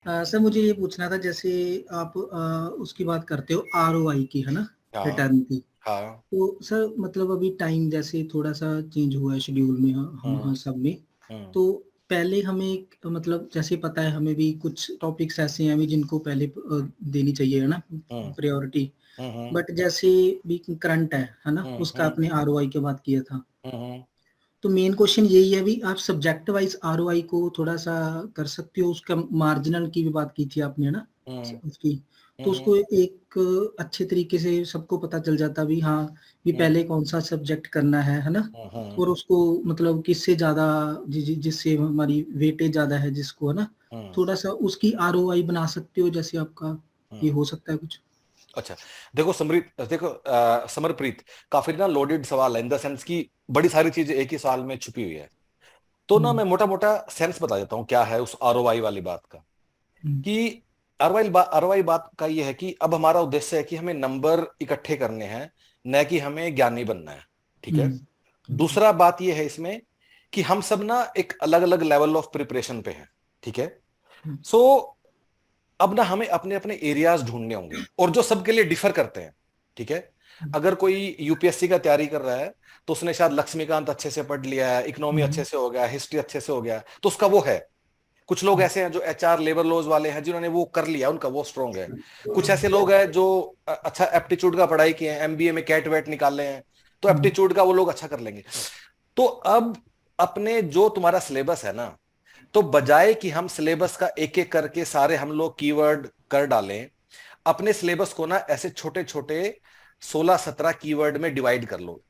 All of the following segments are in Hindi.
सर मुझे ये पूछना था, जैसे आप उसकी बात करते हो आरओआई की, है ना, हाँ। रिटर्न की। हाँ। तो सर मतलब अभी टाइम जैसे थोड़ा सा चेंज हुआ है शेड्यूल में, हम हम्म। सब में। हम्म। तो पहले हमें मतलब जैसे पता है हमें भी कुछ टॉपिक्स ऐसे हैं अभी जिनको पहले देनी चाहिए, है ना, हम्म। प्रायोरिटी। हम्म। बट जैसे भी करंट है ना, हम्म। उसका आपने आरओआई की बात किया था। हम्म। तो मेन क्वेश्चन यही है, भी आप सब्जेक्ट वाइज आरओआई को थोड़ा सा कर सकते हो, उसका मार्जिनल की भी बात की थी आपने, है ना, हम्म। उसकी। तो हम्म। उसको एक अच्छे तरीके से सबको पता चल जाता भी, हाँ भी हम्म। पहले कौन सा सब्जेक्ट करना है ना। हम्म। और उसको मतलब किससे ज्यादा, जिससे हमारी वेटेज ज्यादा है जिसको, है ना, हम्म। थोड़ा सा उसकी आरओआई बना सकते हो, जैसे आपका ये हम्म। हो सकता है कुछ। अच्छा, देखो समरीत, देखो समरप्रीत, काफी ना लोडेड सवाल है इन द सेंस की बड़ी सारी चीजें एक ही सवाल में छुपी हुई है। तो ना हम्म, मैं मोटा मोटा सेंस बता देता हूँ क्या है उस आरओआई वाली बात का। हम्म, कि आरओआई बात का ये है कि अब हमारा उद्देश्य है कि हमें नंबर इकट्ठे करने हैं, न कि हमें ज्ञानी बनना है। ठीक है। हम्म, हम्म, दूसरा बात ये है इसमें कि हम सब ना एक अलग अलग लेवल ऑफ प्रिपरेशन पे हैं। ठीक है। हम्म, सो अब ना हमें अपने अपने एरियाज ढूंढने होंगे और जो सबके लिए डिफर करते हैं। ठीक है। अगर कोई यूपीएससी का तैयारी कर रहा है तो उसने शायद लक्ष्मीकांत अच्छे से पढ़ लिया है, इकोनॉमी अच्छे हम्म, से हो गया, हिस्ट्री अच्छे से हो गया, तो उसका वो है। कुछ लोग ऐसे हैं जो एचआर लेबर लॉज वाले हैं जिन्होंने वो कर लिया, उनका वो स्ट्रांग है। कुछ ऐसे लोग हैं जो अच्छा एप्टीट्यूड का पढ़ाई किए हैं, एमबीए में कैट वेट निकाले हैं, तो हम्म, एप्टीट्यूड का वो लोग अच्छा कर लेंगे। तो अब अपने जो तुम्हारा सिलेबस है ना, तो बजाय कि हम सिलेबस का एक एक करके सारे हम लोग कीवर्ड कर डालें, अपने सिलेबस को ना ऐसे छोटे छोटे 16-17 कीवर्ड में डिवाइड कर लो।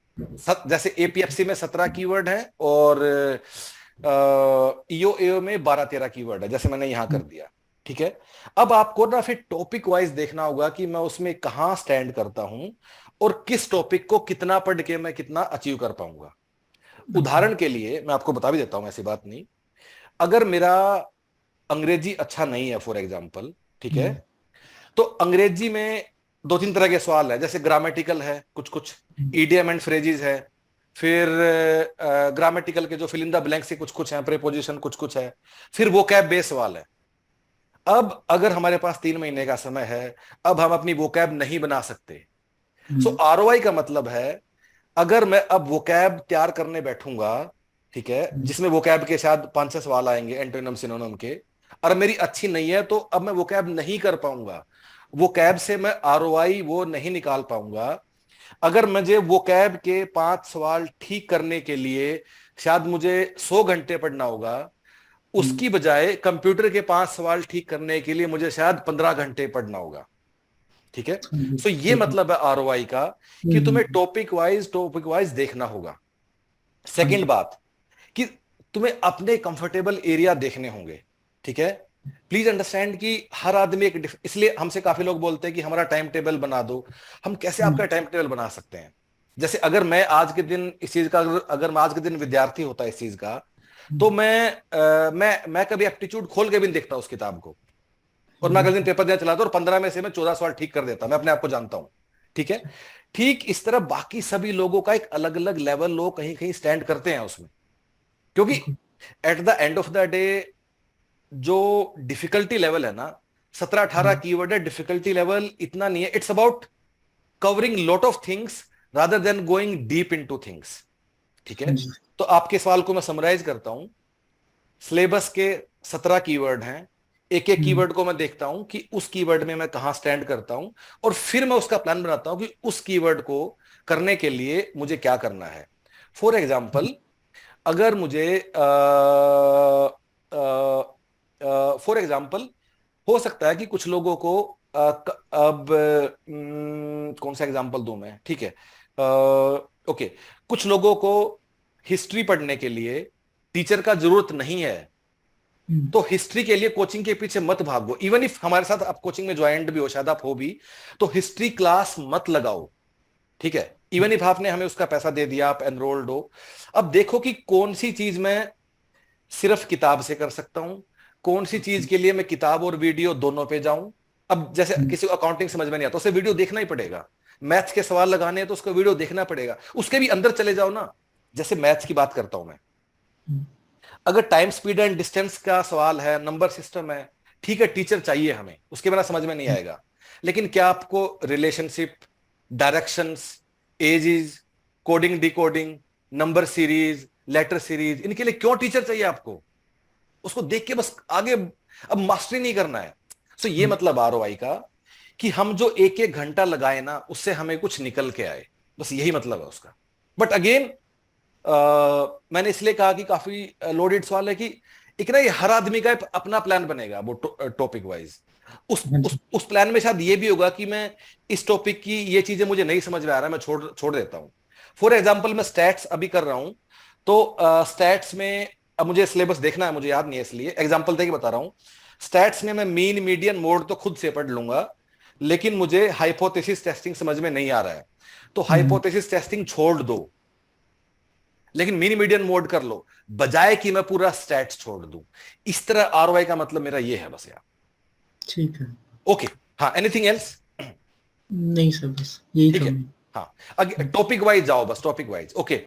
जैसे एपीएफसी में 17 कीवर्ड हैं और ईओ में 12-13 कीवर्ड है, जैसे मैंने यहां कर दिया। ठीक है। अब आपको ना फिर टॉपिक वाइज देखना होगा कि मैं उसमें कहां स्टैंड करता हूं और किस टॉपिक को कितना पढ़ के मैं कितना अचीव कर पाऊंगा। अच्छा, उदाहरण के लिए मैं आपको बता भी देता हूं, ऐसी बात नहीं। अगर मेरा अंग्रेजी अच्छा नहीं है फॉर एग्जाम्पल, ठीक है, हम्म, तो अंग्रेजी में दो तीन तरह के सवाल है, जैसे ग्रामेटिकल है, कुछ कुछ हम्म, ईडियम एंड फ्रेजेस है, फिर ग्रामेटिकल के जो फिल इन द ब्लैंक से कुछ कुछ है, प्रीपोजिशन कुछ कुछ है, फिर वोकैब बेस सवाल है। अब अगर हमारे पास 3 महीने का समय है, अब हम अपनी वोकैब नहीं बना सकते। सो हम्म, आरओआई का मतलब है, अगर मैं अब वोकैब तैयार करने बैठूंगा, ठीक है, हम्म, जिसमें वोकैब के शायद 5-6 सवाल आएंगे एंटोनिम सिनोनिम के, और मेरी अच्छी नहीं है, तो अब मैं वोकैब नहीं कर पाऊंगा। वोकैब से मैं आरओआई वो नहीं निकाल पाऊंगा। अगर मुझे वोकैब के 5 सवाल ठीक करने के लिए शायद मुझे 100 घंटे पढ़ना होगा, हम्म, उसकी बजाय कंप्यूटर के 5 सवाल ठीक करने के लिए मुझे शायद 15 घंटे पढ़ना होगा। ठीक है। हाँ जी, सो ये बिल्कुल। मतलब है आरओआई का, कि तुम्हें टॉपिक वाइज देखना होगा। हाँ सेकंड जी, बात, कि तुम्हें अपने कंफर्टेबल एरिया देखने होंगे। ठीक है। प्लीज अंडरस्टैंड कि हर आदमी इसलिए हमसे काफी लोग बोलते हैं कि हमारा टाइम टेबल बना दो। हम कैसे आपका हम्म, टाइम टेबल बना सकते हैं? जैसे अगर मैं आज के दिन इस चीज का, अगर मैं आज के दिन विद्यार्थी होता इस चीज का, तो मैं कभी एप्टीट्यूड खोल के भी नहीं देखता उस किताब को, और मैं अगले दिन बिल्कुल। पेपर देना चलाता और 15 में से मैं 14 सवाल ठीक कर देता, मैं अपने आप को जानता हूं। ठीक है। ठीक इस तरह बाकी सभी लोगों का एक अलग अलग लेवल लोग कहीं कहीं स्टैंड करते हैं उसमें, क्योंकि बिल्कुल। At the end of the day जो डिफिकल्टी लेवल है ना, 17-18 हम्म, कीवर्ड है, डिफिकल्टी लेवल इतना नहीं है। It's about covering lot of things rather than going deep into things. ठीक है। हाँ जी, तो आपके सवाल को मैं समराइज करता हूं। सिलेबस के 17 कीवर्ड हैं, एक एक हम्म, कीवर्ड को मैं देखता हूं कि उस कीवर्ड में मैं कहां स्टैंड करता हूं, और फिर मैं उसका प्लान बनाता हूं कि उस कीवर्ड को करने के लिए मुझे क्या करना है। फॉर एग्जाम्पल, अगर मुझे फॉर एग्जाम्पल हो सकता है कि कुछ लोगों को अब कौन सा एग्जाम्पल दूं मैं, ठीक है, ओके, कुछ लोगों को हिस्ट्री पढ़ने के लिए टीचर का जरूरत नहीं है, हम्म, तो हिस्ट्री के लिए कोचिंग के पीछे मत भागो। इवन इफ हमारे साथ आप कोचिंग में ज्वाइंट भी हो, शायद आप हो भी, तो हिस्ट्री क्लास मत लगाओ। ठीक है। इवन इफ आपने हमें उसका पैसा दे दिया, आप एनरोल्ड हो, अब देखो कि कौन सी चीज मैं सिर्फ किताब से कर सकता हूं, कौन सी चीज के लिए मैं किताब और वीडियो दोनों पे जाऊं। अब जैसे हम्म, किसी को अकाउंटिंग समझ में नहीं आता, उसे वीडियो देखना ही पड़ेगा। मैथ्स के सवाल लगाने हैं तो उसको वीडियो देखना पड़ेगा, उसके भी अंदर चले जाओ ना। जैसे मैथ्स की बात करता हूं मैं, हम्म, अगर टाइम स्पीड एंड डिस्टेंस का सवाल है, नंबर सिस्टम है, ठीक है टीचर चाहिए हमें, उसके बिना समझ में नहीं आएगा, लेकिन क्या आपको relationship, directions, ages, coding decoding, number series, letter series, इनके लिए क्यों टीचर चाहिए आपको? उसको देख के बस आगे अब मास्टरी नहीं करना है। सो ये मतलब आरओआई का कि हम जो एक एक घंटा लगाए ना उससे हमें कुछ निकल के आए, बस यही मतलब है उसका। बट अगेन मैंने इसलिए कहा कि काफी लोडेड सवाल है कि एक ना ये हर आदमी का अपना प्लान बनेगा वो टॉपिक वाइज। हाँ जी। उस प्लान में शायद ये भी होगा कि मैं इस टॉपिक की ये चीजें मुझे नहीं समझ में आ रहा है, मैं छोड़ छोड़ देता हूं। फॉर एग्जाम्पल मैं स्टैट्स अभी कर रहा हूं, तो स्टैट्स में अब मुझे सिलेबस देखना है, मुझे याद नहीं है, इसलिए एग्जाम्पल देके बता रहा हूं। स्टैट्स में मैं मीन मीडियन मोड तो खुद से पढ़ लूंगा, लेकिन मुझे हाइपोथेसिस टेस्टिंग समझ में नहीं आ रहा है, तो हाइपोथेसिस टेस्टिंग छोड़ दो, लेकिन मीन मीडियन मोड कर लो, बजाय कि मैं पूरा स्टैट्स छोड़ दूं। इस तरह आरओआई का मतलब मेरा ये है बस यार। ठीक है। ओके, हाँ, एनीथिंग एल्स? नहीं सर, बस यही ठीक था। है, हाँ, टॉपिक वाइज जाओ, बस टॉपिक वाइज। ओके,